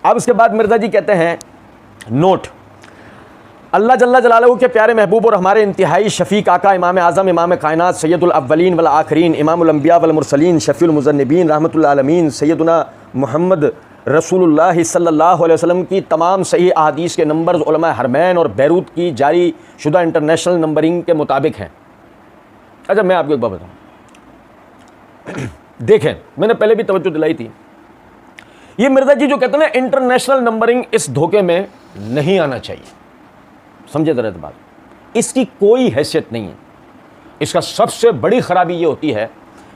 अब उसके बाद मिर्ज़ा जी कहते हैं नोट, अल्लाह जल्ला जलालहू के प्यारे महबूब और हमारे इंतहाई शफ़ीक आका इमाम आज़म इमाम कायनात सैयदुल अव्वलीन वल आखिरीन इमामुल अंबिया वल मुरसलीन शफ़ीउल मुज़न्निबीन रहमतुल्लिल आलमीन सैयदुना मोहम्मद रसूलुल्लाह सल्लल्लाहु अलैहि वसल्लम की तमाम सही अहादीस के नंबर्स उलमा हरमैन और बैरूत की जारी शुदा इंटरनेशनल नंबरिंग के मुताबिक हैं। अच्छा, मैं आपको एक बात बताऊँ, देखें, मैंने पहले भी तवज्जो दिलाई थी, ये मिर्ज़ा जी जो कहते हैं ना इंटरनेशनल नंबरिंग, इस धोखे में नहीं आना चाहिए। समझे जरा बात, इसकी कोई हैसियत नहीं है। इसका सबसे बड़ी खराबी ये होती है,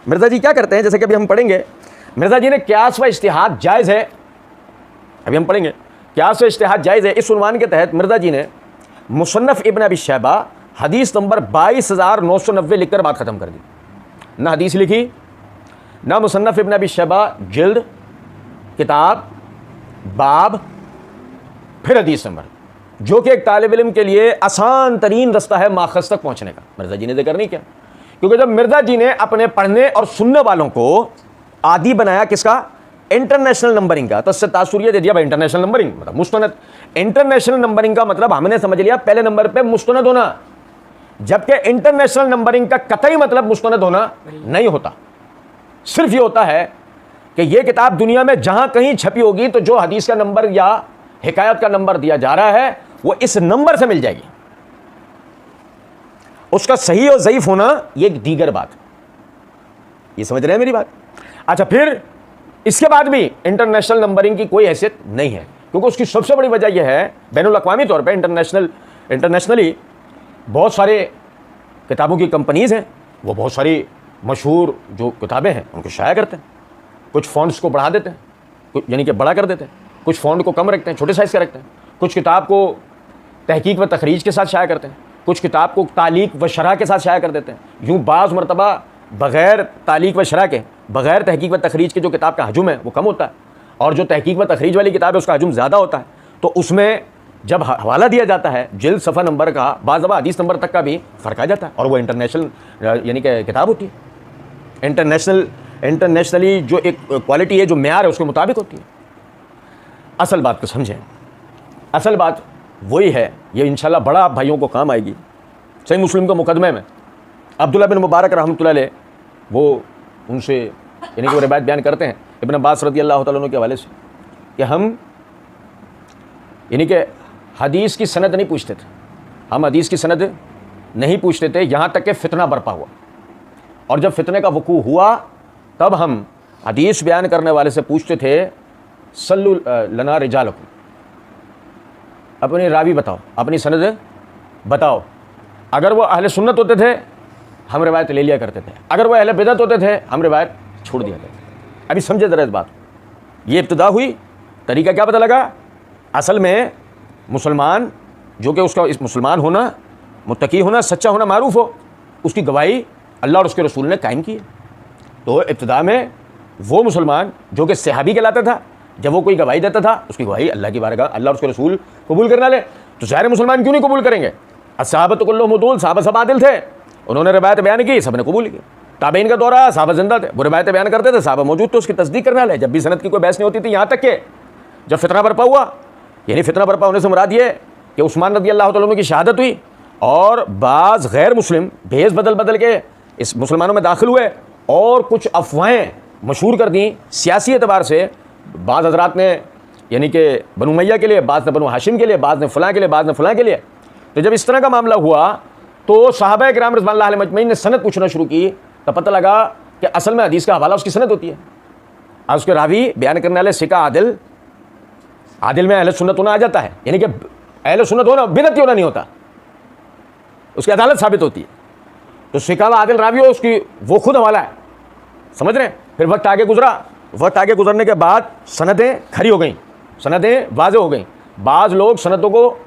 मिर्ज़ा जी क्या करते हैं, जैसे कि अभी हम पढ़ेंगे, मिर्ज़ा जी ने क़ियास व इज्तिहाद जायज़ है, अभी हम पढ़ेंगे क़ियास व इज्तिहाद जायज़ है, इस उन्वान के तहत मिर्ज़ा जी ने मुसन्नफ़ इब्न अबी शैबा हदीस नंबर 22,990 लिखकर बात ख़त्म कर दी। ना हदीस लिखी, ना मुसन्नफ़ इब्न अबी शैबा जिल्द, किताब, बाब, फिर हदीस नंबर, जो कि एक तालिब इल्म के लिए आसान तरीन रास्ता है माखज़ तक पहुँचने का। मिर्ज़ा जी ने जिक्र नहीं किया, क्योंकि जब मिर्ज़ा जी ने अपने पढ़ने और सुनने वालों को आदी बनाया किसका, इंटरनेशनल नंबरिंग का, तो इससे तासुर ये दे दिया भाई इंटरनेशनल नंबरिंग मतलब मुस्तनद। इंटरनेशनल नंबरिंग का मतलब हमने समझ लिया पहले नंबर पे मुस्तनद होना, जबकि इंटरनेशनल नंबरिंग का कतई मतलब मुस्तनद होना नहीं होता। सिर्फ ये होता है कि ये किताब दुनिया में जहां कहीं छपी होगी तो जो हदीस का नंबर या हिकायत का नंबर दिया जा रहा है वो इस नंबर से मिल जाएगी। उसका सही और ज़ईफ होना ये एक दीगर बात। ये समझ रहे हैं मेरी बात? अच्छा, फिर इसके बाद भी इंटरनेशनल नंबरिंग की कोई हैसियत नहीं है, क्योंकि उसकी सबसे बड़ी वजह यह है बैनुल अक़वामी तौर पे इंटरनेशनली बहुत सारे किताबों की कंपनीज़ हैं, वो बहुत सारी मशहूर जो किताबें हैं उनको शाया करते हैं। कुछ फ़ॉन्ट्स को बढ़ा देते हैं, यानी कि बड़ा कर देते हैं, कुछ फ़ॉन्ट को कम रखते हैं, छोटे साइज़ का रखते हैं, कुछ किताब को तहकीक व तखरीज के साथ शाया करते हैं, कुछ किताब को तालीक व शरह के साथ शाया कर देते हैं। यूँ बाज़ मरतबा बग़ैर तालीक व शरह के, बग़ैर तहकीक व तखरीज के जो किताब का हजम है वो कम होता है, और जो तहकीक व तखरीज वाली किताब है उसका हजम ज़्यादा होता है। तो उसमें जब हवाला दिया जाता है जिल्द सफ़ा नंबर का, बाज़ दफ़ा हदीस नंबर तक का भी फ़र्क आ जाता है, और वो इंटरनेशनल यानी कि किताब होती है। इंटरनेशनली जो एक क्वालिटी है, जो मेयार है, उसके मुताबिक होती है। असल बात को समझें, असल बात वही है, ये इंशाल्लाह बड़ा आप भाइयों को काम आएगी। सही मुस्लिम के मुकदमे में अब्दुल्ला बिन मुबारक रहमतुल्लाह अलैह, वो उनसे यानी कि वो रिवायत बयान करते हैं इब्न अब्बास रज़ियल्लाहु तआला अन्हु के हवाले से कि हम यानी कि हदीस की सनद नहीं पूछते थे, हम हदीस की सनद नहीं पूछते थे, यहाँ तक कि फितना बरपा हुआ, और जब फितने का वकूअ हुआ तब हम हदीस बयान करने वाले से पूछते थे सल्लु लना रिजालकुम, अपनी रावी बताओ, अपनी सनद बताओ। अगर वो अहले सुन्नत होते थे हम रिवायत ले लिया करते थे, अगर वो अहले बिदअत होते थे हम रिवायत छोड़ दिया करते थे। अभी समझे ज़रा इस बात, ये इब्तिदा हुई, तरीका क्या पता लगा। असल में मुसलमान जो कि उसका इस मुसलमान होना, मुत्तकी होना, सच्चा होना मारूफ हो, उसकी गवाही अल्लाह और उसके रसूल ने कायम की है। तो इब्तिदा में वो मुसलमान जो कि सहाबी कहलाता था, जब वो कोई गवाही देता था उसकी गवाही अल्लाह की बारगाह अल्लाह और उसके रसूल कबूल करना ले, तो ज़ाहिर मुसलमान क्यों नहीं कबूल करेंगे। अस्सहाबतु कुल्लुहुम उदूल, साहबा सब आदिल थे, उन्होंने रिवायत बयान की, सब ने कबूल की। ताबईन का दौरा, साहबा जिंदा थे, वो रिवायतें बयान करते थे, साहबा मौजूद थे, उसकी तस्दीक करना ले, जब भी सनद की कोई बहस नहीं होती थी। यहाँ तक कि जब फितना बरपा हुआ, यानी फितना बरपा होने से मुराद ये कि उस्मान रज़ियल्लाहु तआला अन्हु की शहादत हुई और बाज़ गैर मुस्लिम भेस बदल बदल के इस मुसलमानों में दाखिल हुए और कुछ अफवाहें मशहूर कर दी सियासी एतबार से। बाज़ हज़रात ने यानी कि बनु उमय्या के लिए, बाज़ ने बनु हाशिम के लिए, बाज़ ने फ़लाँ के लिए, बाज़ ने फ़लाँ के लिए। तो जब इस तरह का मामला हुआ तो सहाबा किराम रिज़वानुल्लाह अलैहिम अजमईन ने सनद पूछना शुरू की, तो पता लगा कि असल में हदीस का हवाला उसकी सनद होती है, और उसके रावी बयान करने वाले सिका आदिल, आदिल में अहले सुन्नत होना आ जाता है, यानी कि अहले सुन्नत होना बिदअती होना नहीं होता, उसकी अदालत साबित होती है। तो सिका आदिल रावी हो, उसकी वो खुद हवाला है, समझ रहे हैं। फिर वक्त आगे गुजरा, वक्त आगे गुजरने के बाद सनदें खरी हो गई, सनदें वाज़ेह हो गई, बाज़ लोग सनदों को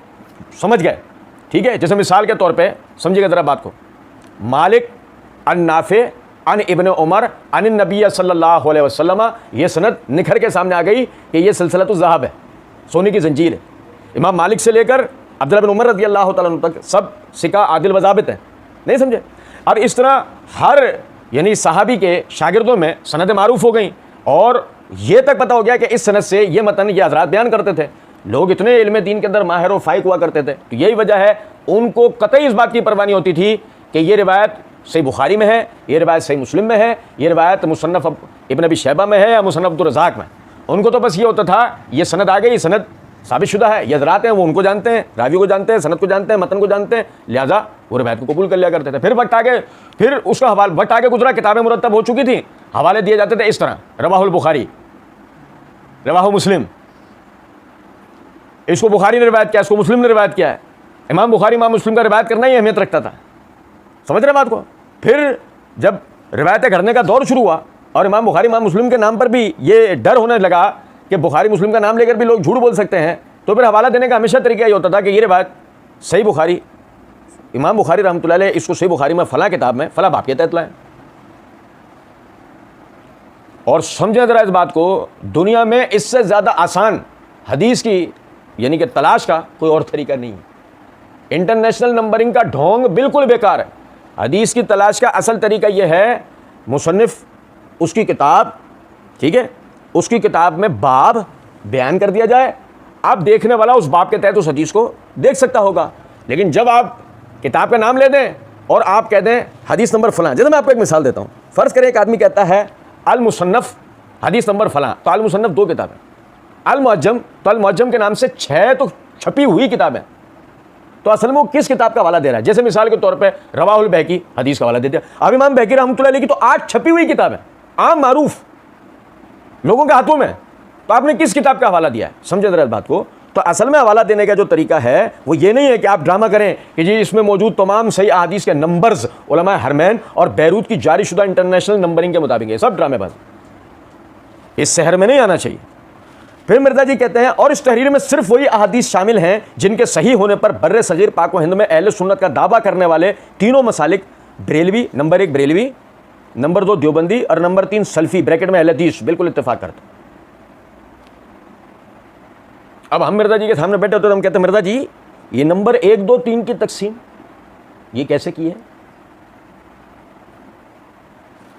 समझ गए, ठीक है। जैसे मिसाल के तौर पे समझिएगा ज़रा बात को, मालिक अन नाफे अन इब्न उमर अन नबी सल्लल्लाहु अलैहि वसल्लम, ये सनद निखर के सामने आ गई कि ये सिलसिलतुज़ ज़हाब है, सोने की जंजीर है। इमाम मालिक से लेकर अब्दुल्लाह बिन उमर रज़ियल्लाहु तआला अन्हु तक सब सिका आदिल व ज़ाबित हैं, नहीं समझे। और इस तरह हर यानी सहाबी के शागिर्दों में सनद मारूफ हो गई और ये तक पता हो गया कि इस सनद से ये मतन ये हज़रात बयान करते थे। लोग इतने इल्म दीन के अंदर माहिर और फाइक हुआ करते थे, तो यही वजह है उनको कतई इस बात की परवाह नहीं होती थी कि ये रिवायत सही बुखारी में है, ये रिवायत सही मुस्लिम में है, ये रिवायत मुसन्नफ़ इब्न अबी शैबा में है या मुसन्नफ़ अब्दुर रज़ाक़ में। उनको तो बस ये होता था ये सनद आ गई, सनद साबितशुदा है, ये हज़रात हैं वो उनको जानते हैं, रावी को जानते हैं, सनद को जानते हैं, मतन को जानते हैं, लिहाजा वो रिवायत को कबूल कर लिया करते थे। फिर वक्त आगे, फिर उसका हवाला वक्त आगे गुजरा, किताबें मुरतब हो चुकी थी, हवाले दिए जाते थे इस तरह, रवाहुल बुखारी, रवाहु मुस्लिम, इसको बुखारी ने रिवायत किया, इसको मुस्लिम ने रिवायत किया है। इमाम बुखारी इमाम मुस्लिम का रिवायत करना ही अहमियत रखता था, समझ रहे बात को। फिर जब रिवायतें करने का दौर शुरू हुआ और इमाम बुखारी इमाम मुस्लिम के नाम पर भी ये डर होने लगा कि बुखारी मुस्लिम का नाम लेकर भी लोग झूठ बोल सकते हैं, तो फिर हवाला देने का हमेशा तरीका ये होता था कि ये रिवायत सही बुखारी, इमाम बुखारी रहमतुल्लाह अलैह इसको सही बुखारी में फ़लाँ किताब में फ़लाँ बाब के तहत लाएँ। और समझें ज़रा इस बात को, दुनिया में इससे ज़्यादा आसान हदीस की यानी कि तलाश का कोई और तरीका नहीं है। इंटरनेशनल नंबरिंग का ढोंग बिल्कुल बेकार है। हदीस की तलाश का असल तरीका यह है, मुसन्निफ उसकी किताब, ठीक है, उसकी किताब में बाब बयान कर दिया जाए, आप देखने वाला उस बाब के तहत उस हदीस को देख सकता होगा। लेकिन जब आप किताब का नाम ले दें और आप कह दें हदीस नंबर फलां, जैसे मैं आपको एक मिसाल देता हूँ, फ़र्ज़ करें एक आदमी कहता है अल मुसन्नफ़ हदीस नंबर फलां, तो अल मुसन्नफ़ 2 किताबें, अल मुअज्जम, तो अल मुअज्जम के नाम से 6 तो छपी हुई किताबें, तो असल में वो किस किताब का हवाला दे रहा है। जैसे मिसाल के तौर पे रवाहुल बैकी हदीस का हवाला दे दिया, अब इमाम बैकी रहमतुल्लाह अलैह की तो 8 छपी हुई किताब है, आम मारूफ लोगों के हाथों में, तो आपने किस किताब का हवाला दिया है। समझे जरा इस बात को। तो असल में हवाला देने का जो तरीका है वो ये नहीं है कि आप ड्रामा करें कि जी इसमें मौजूद तमाम सही अहादीस के नंबर्स उलमा हरमैन और बैरूत की जारी शुदा इंटरनेशनल नंबरिंग के मुताबिक है, सब ड्रामेबाज, इस शहर में नहीं आना चाहिए। फिर मिर्जा जी कहते हैं और इस तहरीर में सिर्फ वही अहादीस शामिल हैं जिनके सही होने पर बर्रे सगीर पाक व हिंद में अहले सुन्नत का दावा करने वाले तीनों मसालिक बरेलवी, नंबर 1 बरेलवी, नंबर 2 देवबंदी और नंबर 3 सल्फी ब्रैकेट में अहले हदीस बिल्कुल इत्तेफाक करते। अब हम मिर्जा जी के सामने बैठे तो हम कहते हैं मिर्जा जी ये नंबर 1, 2, 3 की तकसीम ये कैसे की है।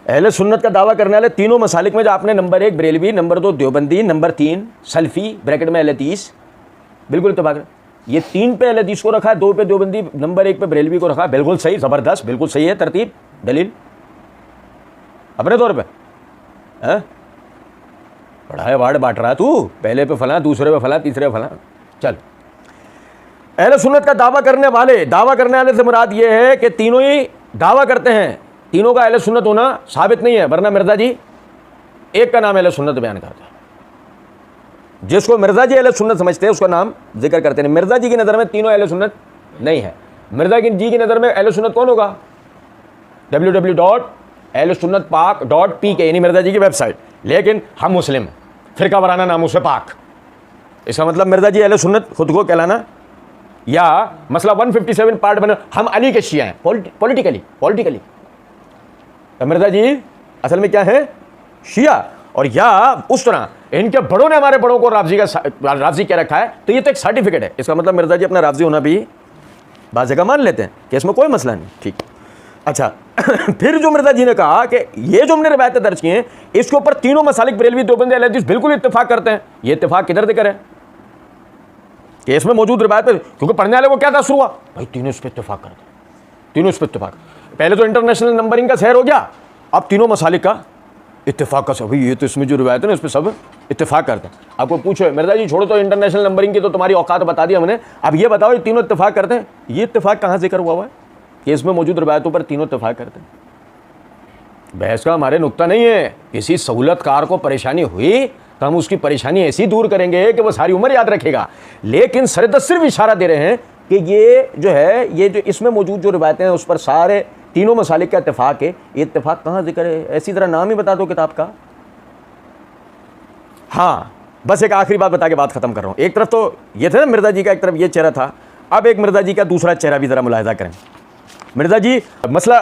अहले सुन्नत का दावा करने वाले तीनों मसालिक में जो आपने number 1 Barelvi, number 2 Deobandi, number 3 सल्फी bracket में अहले हदीस बिल्कुल इत्तेफाक है। ये 3 पे अहले हदीस को रखा है, 2 पे देवबंदी, नंबर 1 पे बरेलवी को रखा है, बिल्कुल सही, ज़बरदस्त, बिल्कुल सही है तरतीब, दलील अपने तौर पे है। बड़ा है वार्ड बांट रहा तू, पहले पे फलां, दूसरे पे फलां, तीसरे पे फलां। चल, अहले सुन्नत का दावा करने वाले से मुराद ये है कि तीनों ही दावा करते हैं, तीनों का अहले सुन्नत होना साबित नहीं है, वरना मिर्जा जी एक का नाम अहले सुन्नत बयान करता है। जिसको मिर्जा जी अहले सुन्नत समझते हैं उसका नाम जिक्र करते हैं। मिर्जा जी की नज़र में तीनों अहले सुन्नत नहीं है। मिर्जा जी की नज़र में अहले सुन्नत कौन होगा? www.ahlesunnatpak.pk यानी मिर्जा जी की वेबसाइट, लेकिन हम मुस्लिम हैं, फ़िरका वराना नामूस पाक। इसका मतलब मिर्जा जी अहले सुन्नत खुद को कहलाना, या मसला 157 पार्ट बना हम अली के शिया हैं पॉलिटिकली। तो मिर्जा जी असल में क्या है? शिया। और या उस तरह इनके बड़ों ने हमारे बड़ों को राफ़ज़ी कह रखा है, तो ये तो एक सर्टिफिकेट है। इसका मतलब मिर्जा जी अपना राफ़ज़ी होना भी बाज़ जगह मान लेते हैं कि इसमें कोई मसला नहीं, ठीक। अच्छा फिर जो मिर्जा जी ने कहा कि ये जो हमने रिवायतें दर्ज की हैं इसके ऊपर तीनों मसालिक बरेलवी, देवबंदी, अहले हदीस बिल्कुल इत्तेफाक करते हैं। ये इत्तेफाक किधर से करें कि इसमें मौजूद रिवायत पर, क्योंकि पढ़ने वाले को क्या तासुर हुआ, भाई तीनों इस पर इत्तेफाक करते हैं, तीनों इस पर इत्तेफाक। पहले तो इंटरनेशनल नंबरिंग का शहर हो गया, अब तीनों मसालिक का इत्तेफाक का सब, ये तो इसमें जो रिवायत है ना इस पर सब इत्तेफाक करते हैं। आपको पूछो मिर्जा जी छोड़ो तो इंटरनेशनल नंबरिंग की तो तुम्हारी औकात बता दी हमने, अब ये बताओ ये तीनों इत्तेफाक करते हैं, ये इत्तेफाक कहाँ जिक्र हुआ है कि इसमें मौजूद रिवायतों पर तीनों इत्तेफाक करते हैं? बहस का हमारे नुक्ता नहीं है। किसी सहूलतकार को परेशानी हुई तो हम उसकी परेशानी ऐसी दूर करेंगे कि वो सारी उम्र याद रखेगा, लेकिन सरदर सिर्फ इशारा दे रहे हैं कि ये जो है, ये जो इसमें मौजूद जो रिवायतें हैं उस पर सारे तीनों मसालिक का इत्तेफाक है। ये इत्तेफाक कहाँ जिक्र है? ऐसी तरह नाम ही बता दो किताब का। हाँ, बस एक आखिरी बात बता के बात खत्म कर रहा हूँ। एक तरफ तो ये था ना मिर्जा जी का, एक तरफ ये चेहरा था, अब एक मिर्जा जी का दूसरा चेहरा भी ज़रा मुलाहिजा करें। मिर्जा जी मसला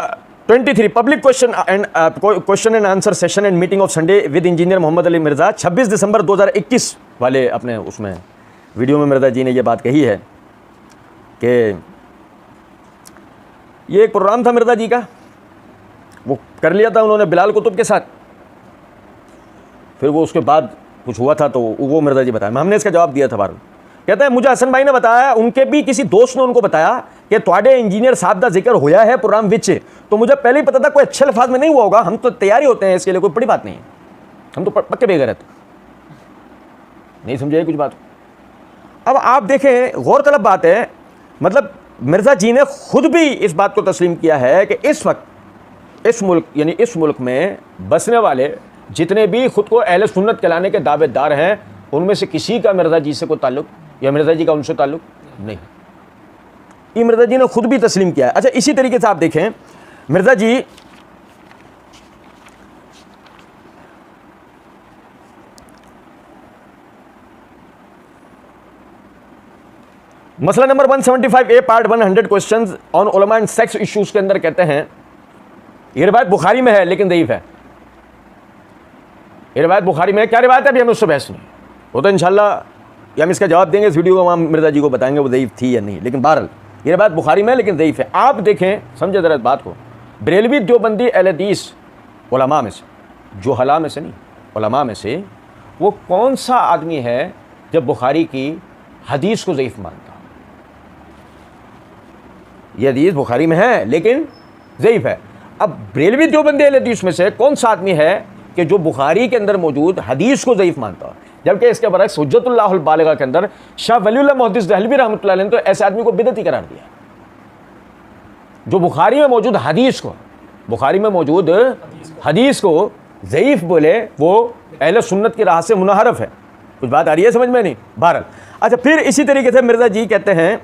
23 public question and answer session and meeting of Sunday with engineer Mohammad Ali Mirza 26 दिसंबर 2021 वाले अपने उसमें वीडियो में मिर्जा जी ने ये बात कही है कि ये एक प्रोग्राम था मिर्जा जी का वो कर लिया था उन्होंने बिलाल कुतुब के साथ, फिर वो उसके बाद कुछ हुआ था तो वो मिर्ज़ा जी बताया, हमने इसका जवाब दिया था बार। कहते हैं मुझे हसन भाई ने बताया, उनके भी किसी दोस्त ने उनको बताया कि थोड़े इंजीनियर साहब का जिक्र होया है प्रोग्राम विच, तो मुझे पहले ही पता था कोई अच्छे अल्फाज में नहीं हुआ होगा, हम तो तैयारी होते हैं इसके लिए, कोई बड़ी बात नहीं है, हम तो पक्के बेगैरत नहीं समझे कुछ बात। अब आप देखें, गौरतलब बात है, मतलब मिर्ज़ा जी ने खुद भी इस बात को तस्लीम किया है कि इस वक्त इस मुल्क यानी इस मुल्क में बसने वाले जितने भी खुद को अहले सुन्नत कहलाने के दावेदार हैं, उनमें से किसी का मिर्ज़ा जी से कोई ताल्लुक या मिर्ज़ा जी का उनसे ताल्लुक नहीं। ये मिर्ज़ा जी ने खुद भी तस्लीम किया है। अच्छा, इसी तरीके से आप देखें मिर्ज़ा जी मसला number 175 A part 100 questions on उलमा एंड सेक्स इश्यूज के अंदर कहते हैं ये रिवायत बुखारी में है लेकिन ज़ईफ़ है। ये रिवायत बुखारी में है, क्या रिवायत है अभी हमें उससे बहस नहीं, वो तो इंशाल्लाह हम इसका जवाब देंगे इस वीडियो को, हम मिर्ज़ा जी को बताएंगे वो ज़ईफ़ थी या नहीं, लेकिन बहरहाल ये बात बुखारी में लेकिन ज़ईफ़ है। आप देखें, समझे ज़रा इस बात को, बरेलवी देवबंदी अहले हदीस उलमा में से, जो हला में से नहीं, उलमा में से वो कौन सा आदमी है जब बुखारी की हदीस को ज़ईफ़ मानता? ये हदीस बुखारी में है लेकिन ज़ईफ़ है। अब बरेलवी देवबंदी अहले हदीस में से कौन सा आदमी है कि जो बुखारी के अंदर मौजूद हदीस को ज़ईफ़ मानता है? जबकि इसके बरक्स हुज्जतुल्लाहुल बालिगा के अंदर शाह वलीउल्लाह मुहद्दिस दहलवी रहमतुल्लाह अलैह ने तो ऐसे आदमी को बिदअती करार दिया, जो बुखारी में मौजूद हदीस को, बुखारी में मौजूद हदीस को ज़ईफ़ बोले, वो अहले सुन्नत की राह से मुनहरफ है। कुछ बात आ रही है समझ में नहीं? बहरहाल अच्छा, फिर इसी तरीके से मिर्ज़ा जी कहते हैं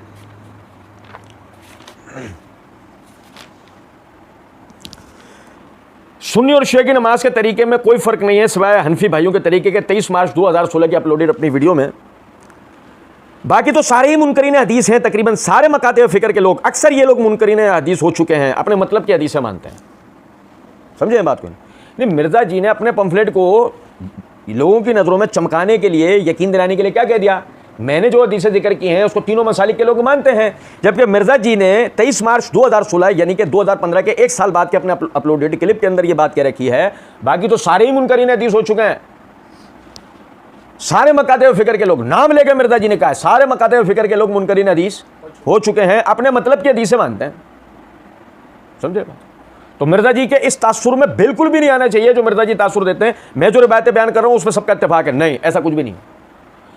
सुन्नी और शिया की नमाज के तरीके में कोई फ़र्क नहीं है सिवाय हनफी भाइयों के तरीके के 23 मार्च 2016 की अपलोडेड अपनी वीडियो में। बाकी तो सारे ही मुनकरीन हदीस हैं, तकरीबन सारे मकाते फ़िक्र के लोग, अक्सर ये लोग मुनकरीन हदीस हो चुके हैं, अपने मतलब की हदीसें मानते हैं। समझे बात को? नहीं, मिर्ज़ा जी ने अपने पम्फलेट को लोगों की नज़रों में चमकाने के लिए, यकीन दिलाने के लिए क्या कह दिया, मैंने जो हदीसें जिक्र की हैं उसको तीनों मसालिक के लोग मानते हैं। जबकि मिर्ज़ा जी ने 23 मार्च 2016 यानी कि 2015 के एक साल बाद के अपने अपलोडेड क्लिप के अंदर ये बात कह रखी है, बाकी तो सारे ही मुनकरीन हदीस हो चुके हैं। सारे मकाते फ़िक्र के लोग, नाम लेकर मिर्ज़ा जी ने कहा है, सारे मकाते फ़िक्र के लोग मुनकरीन हदीस हो चुके हैं, अपने मतलब की हदीसें मानते हैं। समझे? तो मिर्ज़ा जी के इस तासुर में बिल्कुल भी नहीं आना चाहिए जो मिर्ज़ा जी तासुर देते हैं। मैं जो रिवायतें बयान कर रहा हूँ उसमें सबका इत्तेफाक है, नहीं, ऐसा कुछ भी नहीं।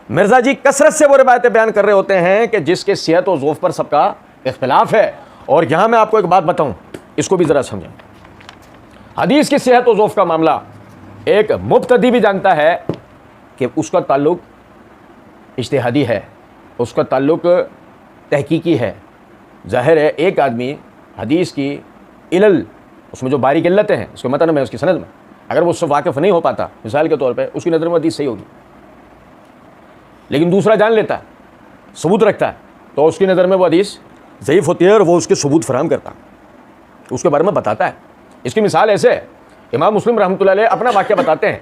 मिर्ज़ा जी कसरत से वो रिवायतें बयान कर रहे होते हैं कि जिसके सेहत और ज़ौफ़ पर सबका इख्तिलाफ है। और यहाँ मैं आपको एक बात बताऊँ, इसको भी ज़रा समझें। हदीस की सेहत और ज़ौफ़ का मामला एक मुब्तदी भी जानता है कि उसका ताल्लुक इज्तिहादी है, उसका ताल्लुक तहकीकी है। ज़ाहिर है एक आदमी हदीस की इलल, उसमें जो बारीक इल्लतें हैं, उसके मतन में, उसकी सनद में, अगर वो उससे वाकिफ़ नहीं हो पाता, मिसाल के तौर पर उसकी नज़र में हदीस सही होगी, लेकिन दूसरा जान लेता है, सबूत रखता है, तो उसकी नज़र में वो हदीस ज़ईफ़ होती है और वो उसके सबूत फराहम करता है, उसके बारे में बताता है। इसकी मिसाल ऐसे है, इमाम मुस्लिम रहमतुल्लाह अलैह अपना वाक़या बताते हैं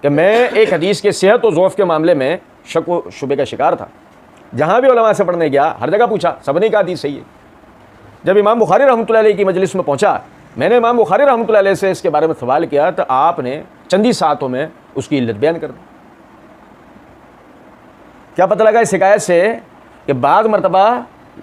कि मैं एक हदीस के सेहत और ज़ौफ़ के मामले में शक व शुबे का शिकार था। जहाँ भी उलमा से पढ़ने गया, हर जगह पूछा, सबने कहा हदीस सही है। जब इमाम बुखारी रहमतुल्लाह अलैह की मजलिस में पहुँचा, मैंने इमाम बुखारी रहमतुल्लाह अलैह से इसके बारे में सवाल किया तो आपने चंदी सातों में उसकी इल्लत बयान कर दी। क्या पता लगा इस शिकायत से कि बाज़ मरतबा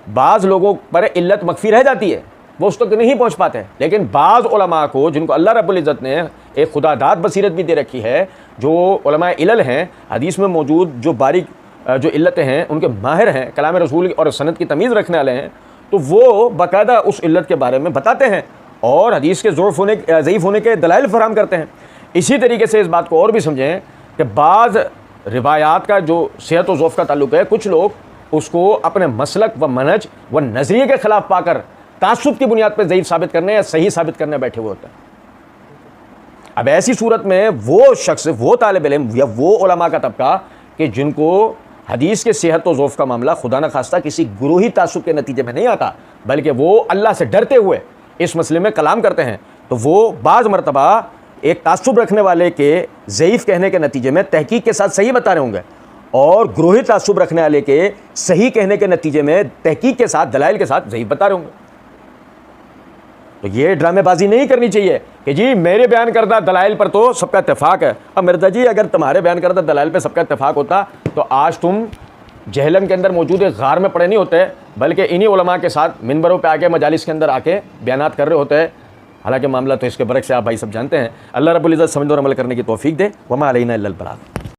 बाज़ लोगों पर इल्लत मख्फी रह जाती है, वो उस तक नहीं पहुँच पाते, लेकिन बाज़ उलमा को जिनको अल्लाह रब्बुल इज़्ज़त ने एक खुदादाद बसीरत भी दे रखी है, जो उलमा इलल हैं, हदीस में मौजूद जो बारीक जो इल्लतें हैं उनके माहिर हैं, कलाम रसूल और सनद की तमीज़ रखने वाले हैं, तो वो बाकायदा उस इल्लत के बारे में बताते हैं और हदीस के ज़ईफ़ होने के दलाइल फराहम करते हैं। इसी तरीके से इस बात को और भी समझें कि बाज़ रिवायात का जो सेहत व ज़ौफ़ का ताल्लुक है, कुछ लोग उसको अपने मसलक व मनहज व नज़रिए के ख़िलाफ़ पाकर तासुब की बुनियाद पर ज़ईफ़ साबित करने या सही साबित करने बैठे हुए होते हैं। अब ऐसी सूरत में वो शख्स, वो तालिब इल्म या वो उलमा का तबका कि जिनको हदीस के सेहत व ज़ौफ़ का मामला खुदा न खास्ता किसी गुरूही तासुब के नतीजे में नहीं आता, बल्कि वो अल्लाह से डरते हुए इस मसले में कलाम करते हैं, तो वो बाज़ मरतबा एक तासुब रखने वाले के ज़ईफ़ कहने के नतीजे में तहकीक के साथ सही बता रहे होंगे और गुरूही तासुब रखने वाले के सही कहने के नतीजे में तहकीक के साथ, दलाइल के साथ ज़ईफ़ बता रहे होंगे। तो ये ड्रामेबाजी नहीं करनी चाहिए कि जी मेरे बयान करदा दलाइल पर तो सबका इत्तेफाक है। अब मिर्ज़ा जी अगर तुम्हारे बयान करदा दलाइल पर सबका इत्तेफाक होता तो आज तुम जहलम के अंदर मौजूद एक गार में पड़े नहीं होते, बल्कि इन्हीं उलमा के साथ मिंबरों पे आके मजालिस के अंदर आके बयानात कर रहे होते हैं। हालांकि मामला तो इसके बरक से आप भाई सब जानते हैं। अल्लाह रब्बुल इज़्ज़त समझ और अमल करने की तौफीक दे। वमा अलैना इल्लल बलाग।